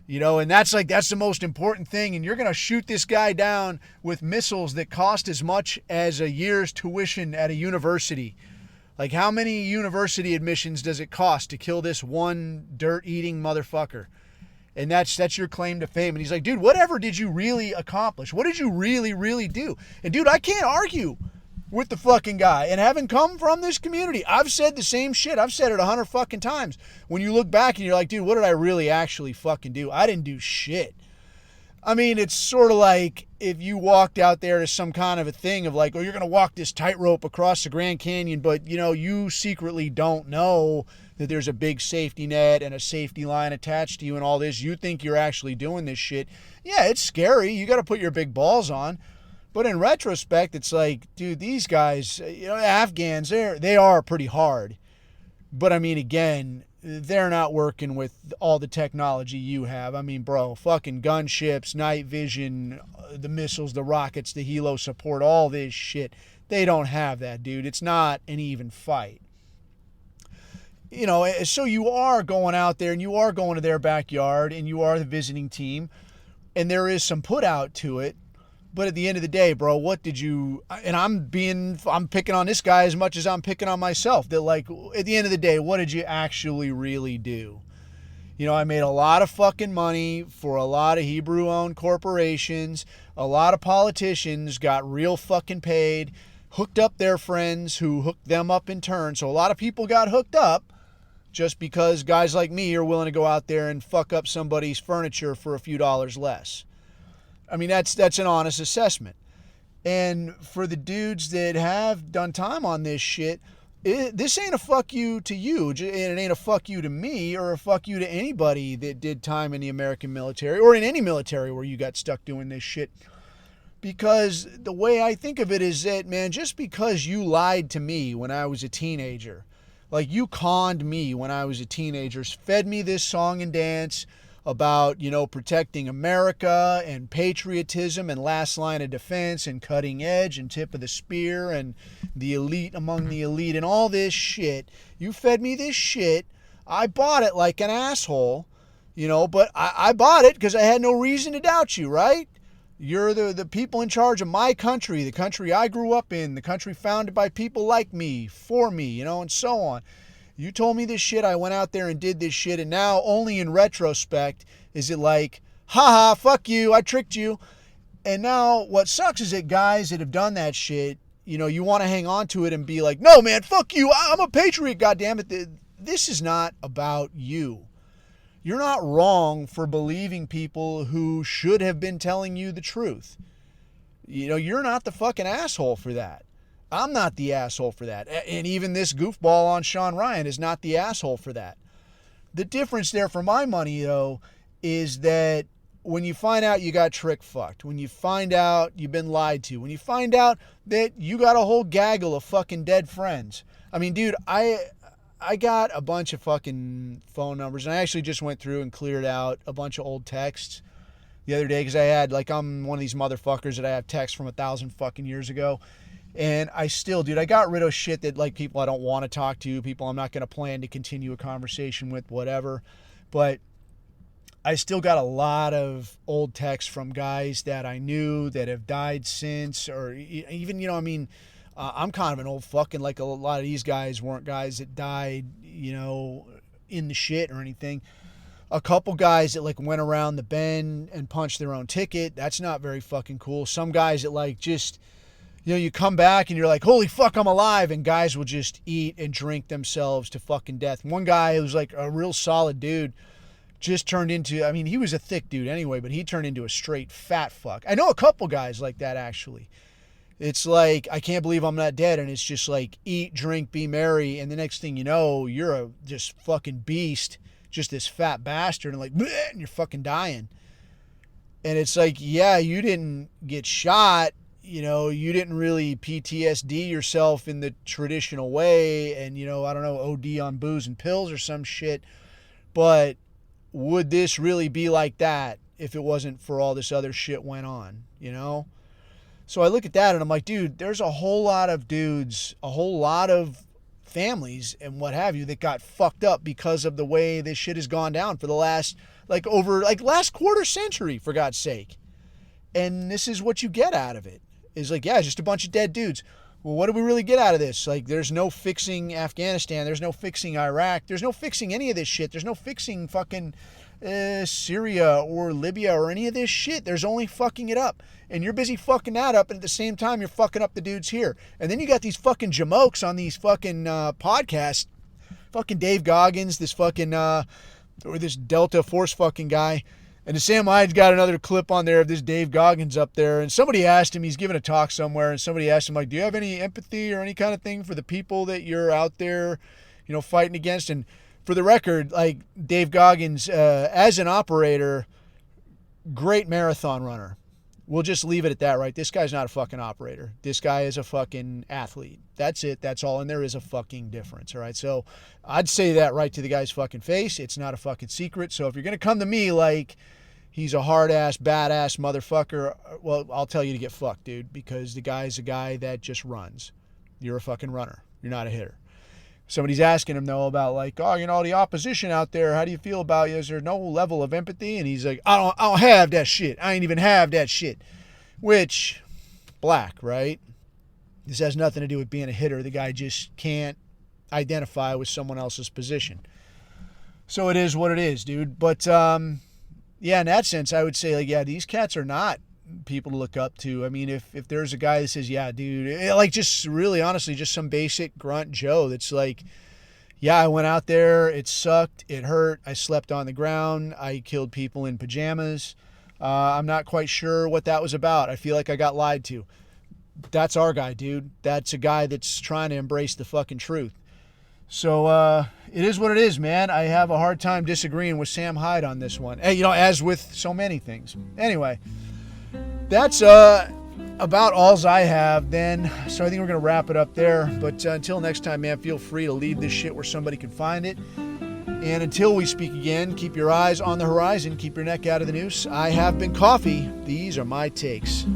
You know, and that's the most important thing. And you're going to shoot this guy down with missiles that cost as much as a year's tuition at a university. Like, how many university admissions does it cost to kill this one dirt-eating motherfucker? And that's your claim to fame. And he's like, dude, whatever did you really accomplish? What did you really, really do? And, dude, I can't argue with the fucking guy. And having come from this community, I've said the same shit. I've said it 100 fucking times. When you look back and you're like, dude, what did I really actually fucking do? I didn't do shit. I mean, it's sort of like if you walked out there to some kind of a thing of like, oh, you're going to walk this tightrope across the Grand Canyon, but, you know, you secretly don't know that there's a big safety net and a safety line attached to you and all this. You think you're actually doing this shit. Yeah, it's scary. You got to put your big balls on. But in retrospect, it's like, dude, these guys, you know, Afghans, they are pretty hard. But I mean, again, they're not working with all the technology you have. I mean, bro, fucking gunships, night vision, the missiles, the rockets, the helo support, all this shit. They don't have that, dude. It's not an even fight. You know, so you are going out there and you are going to their backyard and you are the visiting team and there is some put out to it. But at the end of the day, bro, what did you, and I'm picking on this guy as much as I'm picking on myself, that like, at the end of the day, what did you actually really do? You know, I made a lot of fucking money for a lot of Hebrew-owned corporations. A lot of politicians got real fucking paid, hooked up their friends who hooked them up in turn. So a lot of people got hooked up just because guys like me are willing to go out there and fuck up somebody's furniture for a few dollars less. I mean, that's an honest assessment. And for the dudes that have done time on this shit, this ain't a fuck you to you, and it ain't a fuck you to me or a fuck you to anybody that did time in the American military or in any military where you got stuck doing this shit. Because the way I think of it is that, man, just because you lied to me when I was a teenager, like you conned me when I was a teenager, fed me this song and dance about, you know, protecting America and patriotism and last line of defense and cutting edge and tip of the spear and the elite among the elite and all this shit. You fed me this shit. I bought it like an asshole, you know, but I bought it because I had no reason to doubt you, right? You're the people in charge of my country, the country I grew up in, the country founded by people like me, for me, you know, and so on. You told me this shit, I went out there and did this shit, and now only in retrospect is it like, haha, fuck you, I tricked you. And now what sucks is that guys that have done that shit, you know, you want to hang on to it and be like, no, man, fuck you, I'm a patriot, goddammit. This is not about you. You're not wrong for believing people who should have been telling you the truth. You know, you're not the fucking asshole for that. I'm not the asshole for that. And even this goofball on Sean Ryan is not the asshole for that. The difference there for my money, though, is that when you find out you got trick fucked, when you find out you've been lied to, when you find out that you got a whole gaggle of fucking dead friends. I mean, dude, I got a bunch of fucking phone numbers, and I actually just went through and cleared out a bunch of old texts the other day because I had, like, I'm one of these motherfuckers that I have texts from 1,000 fucking years ago. And I still, dude, I got rid of shit that, like, people I don't want to talk to, people I'm not going to plan to continue a conversation with, whatever. But I still got a lot of old texts from guys that I knew that have died since, or even, you know, I mean, I'm kind of an old fucking, like a lot of these guys weren't guys that died, you know, in the shit or anything. A couple guys that, like, went around the bend and punched their own ticket. That's not very fucking cool. Some guys that, like, just, you know, you come back and you're like, holy fuck, I'm alive. And guys will just eat and drink themselves to fucking death. One guy who was like a real solid dude just turned into, I mean, he was a thick dude anyway, but he turned into a straight fat fuck. I know a couple guys like that, actually. It's like, I can't believe I'm not dead. And it's just like, eat, drink, be merry. And the next thing you know, you're a just fucking beast, just this fat bastard, and like, bleh, and you're fucking dying. And it's like, yeah, you didn't get shot. You know, you didn't really PTSD yourself in the traditional way and, you know, I don't know, OD on booze and pills or some shit. But would this really be like that if it wasn't for all this other shit went on, you know? So I look at that and I'm like, dude, there's a whole lot of dudes, a whole lot of families and what have you that got fucked up because of the way this shit has gone down for the last, like, over, like, last quarter century, for God's sake. And this is what you get out of it. Is like, yeah, just a bunch of dead dudes. Well, what do we really get out of this? Like, there's no fixing Afghanistan. There's no fixing Iraq. There's no fixing any of this shit. There's no fixing fucking Syria or Libya or any of this shit. There's only fucking it up. And you're busy fucking that up, and at the same time, you're fucking up the dudes here. And then you got these fucking jamokes on these fucking podcasts. Fucking Dave Goggins, this fucking, or this Delta Force fucking guy. And Sam Hyde's got another clip on there of this Dave Goggins up there. And somebody asked him, he's giving a talk somewhere, and somebody asked him, like, do you have any empathy or any kind of thing for the people that you're out there, you know, fighting against? And for the record, like, Dave Goggins, as an operator, great marathon runner. we'll just leave it at that, right? This guy's not a fucking operator. This guy is a fucking athlete. That's it. That's all. And there is a fucking difference, all right? So I'd say that right to the guy's fucking face. It's not a fucking secret. So if you're going to come to me like he's a hard-ass, badass motherfucker, well, I'll tell you to get fucked, dude, because the guy's a guy that just runs. You're a fucking runner. You're not a hitter. Somebody's asking him, though, about like, oh, you know, the opposition out there, how do you feel about you? Is there no level of empathy? And he's like, I don't have that shit. I ain't even have that shit. Which, black, right? This has nothing to do with being a hitter. The guy just can't identify with someone else's position. So it is what it is, dude. But, yeah, in that sense, I would say, like, yeah, these cats are not people to look up to. I mean, if there's a guy that says, yeah, dude, like just really honestly, just some basic grunt Joe that's like, yeah, I went out there, it sucked, it hurt, I slept on the ground, I killed people in pajamas, I'm not quite sure what that was about, I feel like I got lied to. That's our guy, dude. That's a guy that's trying to embrace the fucking truth. So it is what it is, man. I have a hard time disagreeing with Sam Hyde on this one, you know, as with so many things. Anyway, that's about all I have then. So I think we're going to wrap it up there. But until next time, man, feel free to leave this shit where somebody can find it. And until we speak again, keep your eyes on the horizon. Keep your neck out of the noose. I have been Coffee. These are my takes.